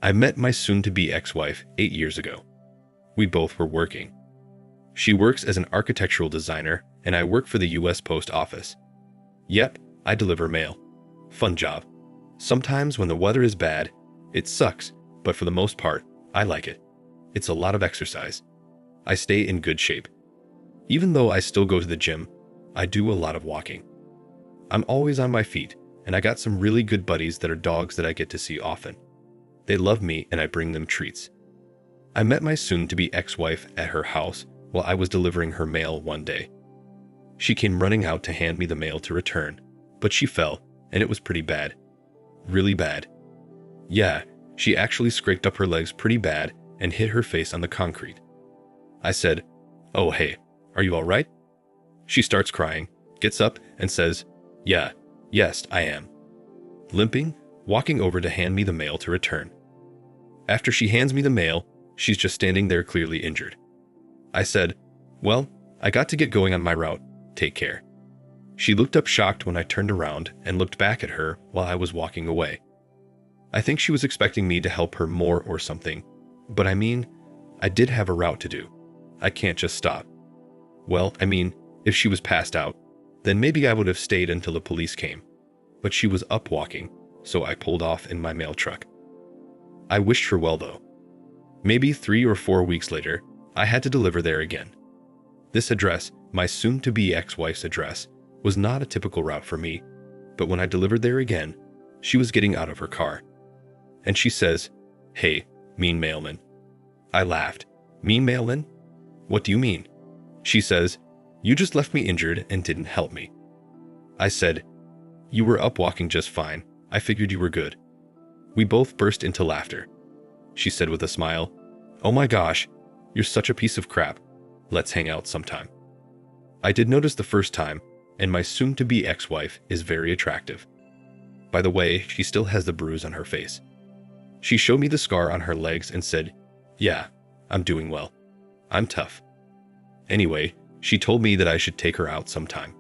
I met my soon-to-be ex-wife 8 years ago. We both were working. She works as an architectural designer, and I work for the US Post Office. Yep, I deliver mail. Fun job. Sometimes when the weather is bad, it sucks, but for the most part, I like it. It's a lot of exercise. I stay in good shape. Even though I still go to the gym, I do a lot of walking. I'm always on my feet, and I got some really good buddies that are dogs that I get to see often. They love me and I bring them treats. I met my soon-to-be ex-wife at her house while I was delivering her mail one day. She came running out to hand me the mail to return, but she fell, and it was pretty bad. Really bad. Yeah, she actually scraped up her legs pretty bad and hit her face on the concrete. I said, "Oh hey, are you all right?" She starts crying, gets up, and says, Yes, I am." Limping, walking over to hand me the mail to return. After she hands me the mail, she's just standing there clearly injured. I said, "Well, I got to get going on my route. Take care." She looked up shocked when I turned around and looked back at her while I was walking away. I think she was expecting me to help her more or something, but I did have a route to do. I can't just stop. Well, if she was passed out, then maybe I would have stayed until the police came. But she was up walking, so I pulled off in my mail truck. I wished her well though. Maybe 3 or 4 weeks later, I had to deliver there again. This address, my soon-to-be ex-wife's address, was not a typical route for me, but when I delivered there again, she was getting out of her car. And she says, "Hey, mean mailman." I laughed. "Mean mailman? What do you mean?" She says, "You just left me injured and didn't help me." I said, "You were up walking just fine. I figured you were good." We both burst into laughter. She said with a smile, "Oh my gosh, you're such a piece of crap. Let's hang out sometime." I did notice the first time, and my soon-to-be ex-wife is very attractive. By the way, she still has the bruise on her face. She showed me the scar on her legs and said, "Yeah, I'm doing well. I'm tough." Anyway, she told me that I should take her out sometime.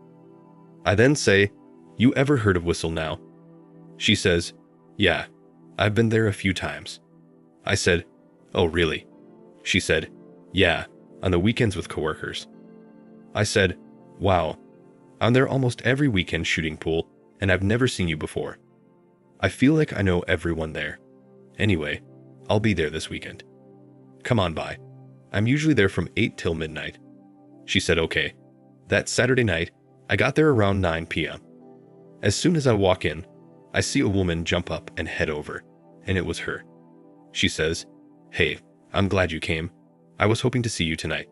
I then say, "You ever heard of Whistle Now?" She says, "Yeah, I've been there a few times." I said, "Oh really?" She said, "Yeah, on the weekends with coworkers." I said, "Wow, I'm there almost every weekend shooting pool, and I've never seen you before. I feel like I know everyone there. Anyway, I'll be there this weekend. Come on by. I'm usually there from 8 till midnight." She said okay. That Saturday night, I got there around 9 p.m. As soon as I walk in, I see a woman jump up and head over, and it was her. She says, "Hey, I'm glad you came. I was hoping to see you tonight."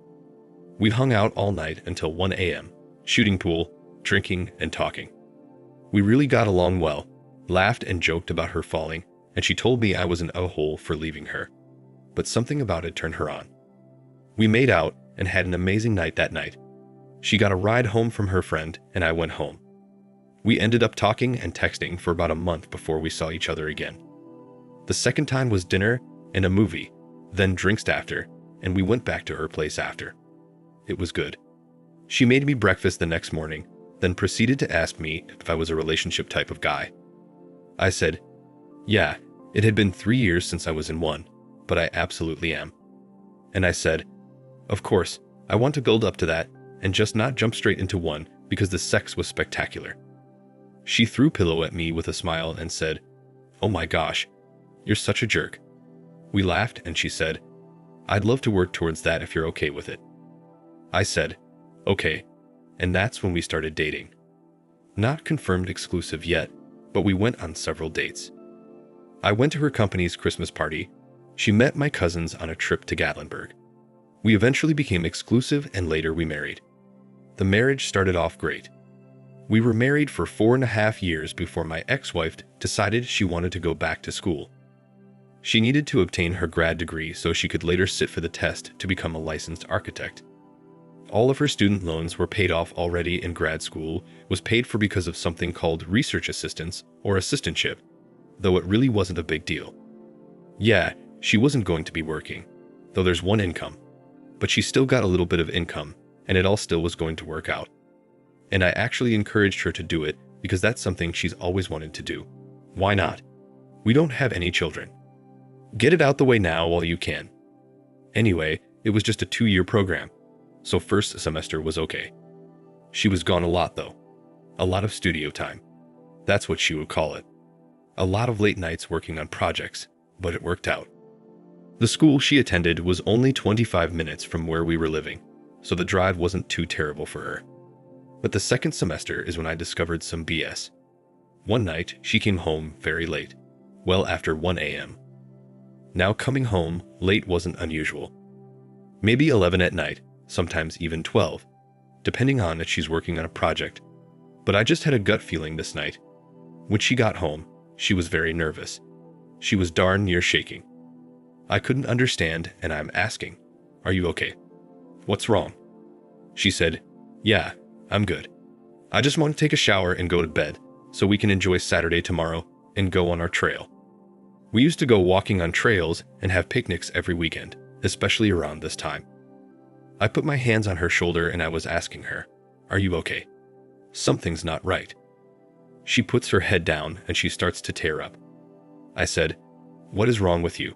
We hung out all night until 1 a.m., shooting pool, drinking, and talking. We really got along well, laughed and joked about her falling, and she told me I was an a-hole for leaving her. But something about it turned her on. We made out and had an amazing night that night. She got a ride home from her friend, and I went home. We ended up talking and texting for about a month before we saw each other again. The second time was dinner and a movie, then drinks after, and we went back to her place after. It was good. She made me breakfast the next morning, then proceeded to ask me if I was a relationship type of guy. I said, "Yeah, it had been 3 years since I was in one, but I absolutely am." And I said, "Of course, I want to build up to that and just not jump straight into one because the sex was spectacular." She threw pillow at me with a smile and said, "Oh my gosh, you're such a jerk." We laughed and she said, "I'd love to work towards that if you're okay with it." I said, "Okay," and that's when we started dating. Not confirmed exclusive yet, but we went on several dates. I went to her company's Christmas party. She met my cousins on a trip to Gatlinburg. We eventually became exclusive and later we married. The marriage started off great. We were married for 4.5 years before my ex-wife decided she wanted to go back to school. She needed to obtain her grad degree so she could later sit for the test to become a licensed architect. All of her student loans were paid off already, and grad school was paid for because of something called research assistance or assistantship, though it really wasn't a big deal. Yeah, she wasn't going to be working, though there's one income, but she still got a little bit of income, and it all still was going to work out. And I actually encouraged her to do it because that's something she's always wanted to do. Why not? We don't have any children. Get it out the way now while you can. Anyway, it was just a 2-year program, so first semester was okay. She was gone a lot though. A lot of studio time. That's what she would call it. A lot of late nights working on projects, but it worked out. The school she attended was only 25 minutes from where we were living, so the drive wasn't too terrible for her. But the second semester is when I discovered some BS. One night, she came home very late, well after 1 a.m. Now coming home late wasn't unusual. Maybe 11 at night, sometimes even 12, depending on if she's working on a project. But I just had a gut feeling this night. When she got home, she was very nervous. She was darn near shaking. I couldn't understand, and I'm asking, "Are you okay? What's wrong?" She said, "Yeah, I'm good. I just want to take a shower and go to bed so we can enjoy Saturday tomorrow and go on our trail." We used to go walking on trails and have picnics every weekend, especially around this time. I put my hands on her shoulder and I was asking her, "Are you okay? Something's not right." She puts her head down and she starts to tear up. I said, "What is wrong with you?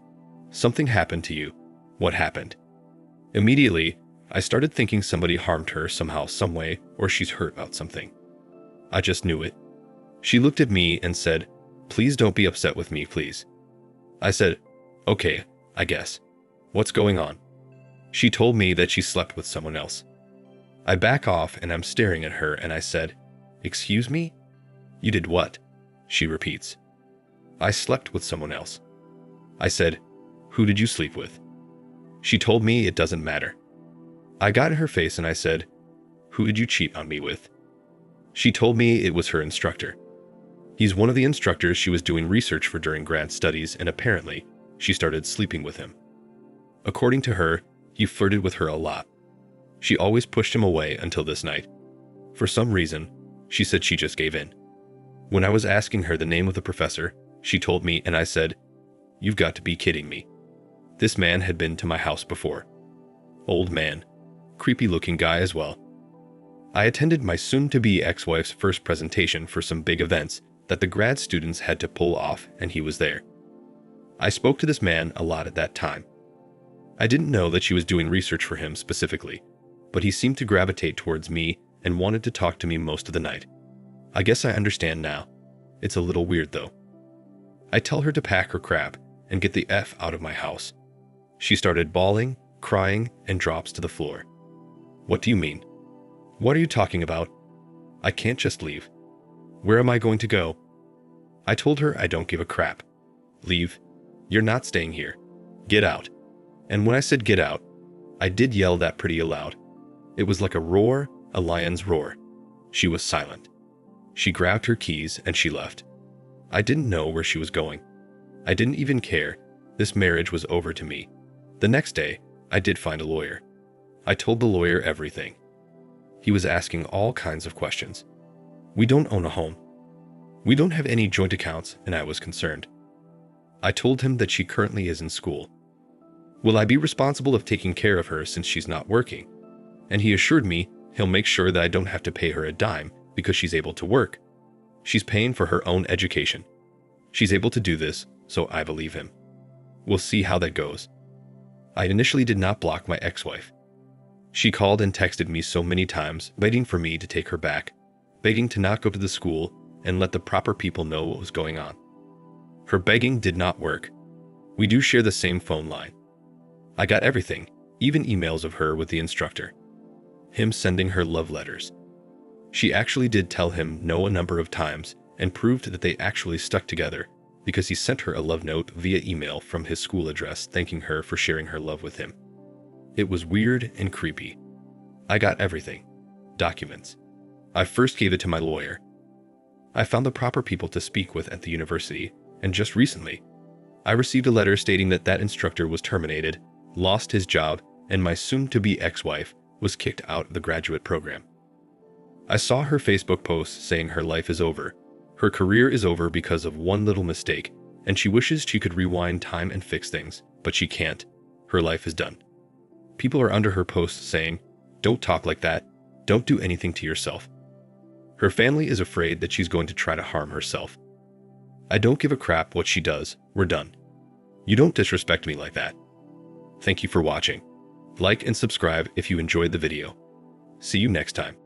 Something happened to you. What happened?" Immediately, I started thinking somebody harmed her somehow, some way, or she's hurt about something. I just knew it. She looked at me and said, "Please don't be upset with me, please." I said, "Okay, I guess. What's going on?" She told me that she slept with someone else. I back off and I'm staring at her and I said, "Excuse me? You did what?" She repeats. "I slept with someone else." I said, "Who did you sleep with?" She told me it doesn't matter. I got in her face and I said, "Who did you cheat on me with?" She told me it was her instructor. He's one of the instructors she was doing research for during grad studies, and apparently, she started sleeping with him. According to her, he flirted with her a lot. She always pushed him away until this night. For some reason, she said she just gave in. When I was asking her the name of the professor, she told me and I said, "You've got to be kidding me." This man had been to my house before. Old man. Creepy looking guy as well. I attended my soon-to-be ex-wife's first presentation for some big events that the grad students had to pull off, and he was there. I spoke to this man a lot at that time. I didn't know that she was doing research for him specifically, but he seemed to gravitate towards me and wanted to talk to me most of the night. I guess I understand now. It's a little weird though. I tell her to pack her crap and get the F out of my house. She started bawling, crying, and drops to the floor. "What do you mean? What are you talking about? I can't just leave. Where am I going to go?" I told her I don't give a crap. "Leave. You're not staying here. Get out." And when I said get out, I did yell that pretty loud. It was like a roar, a lion's roar. She was silent. She grabbed her keys and she left. I didn't know where she was going. I didn't even care. This marriage was over to me. The next day, I did find a lawyer. I told the lawyer everything. He was asking all kinds of questions. We don't own a home. We don't have any joint accounts, and I was concerned. I told him that she currently is in school. Will I be responsible of taking care of her since she's not working? And he assured me he'll make sure that I don't have to pay her a dime because she's able to work. She's paying for her own education. She's able to do this, so I believe him. We'll see how that goes. I initially did not block my ex-wife. She called and texted me so many times, begging for me to take her back, begging to not go to the school and let the proper people know what was going on. Her begging did not work. We do share the same phone line. I got everything, even emails of her with the instructor. Him sending her love letters. She actually did tell him no a number of times and proved that they actually stuck together because he sent her a love note via email from his school address thanking her for sharing her love with him. It was weird and creepy. I got everything. Documents. I first gave it to my lawyer. I found the proper people to speak with at the university, and just recently, I received a letter stating that that instructor was terminated, lost his job, and my soon-to-be ex-wife was kicked out of the graduate program. I saw her Facebook post saying her life is over. Her career is over because of one little mistake, and she wishes she could rewind time and fix things, but she can't. Her life is done. People are under her post saying, "Don't talk like that. Don't do anything to yourself." Her family is afraid that she's going to try to harm herself. I don't give a crap what she does. We're done. You don't disrespect me like that. Thank you for watching. Like and subscribe if you enjoyed the video. See you next time.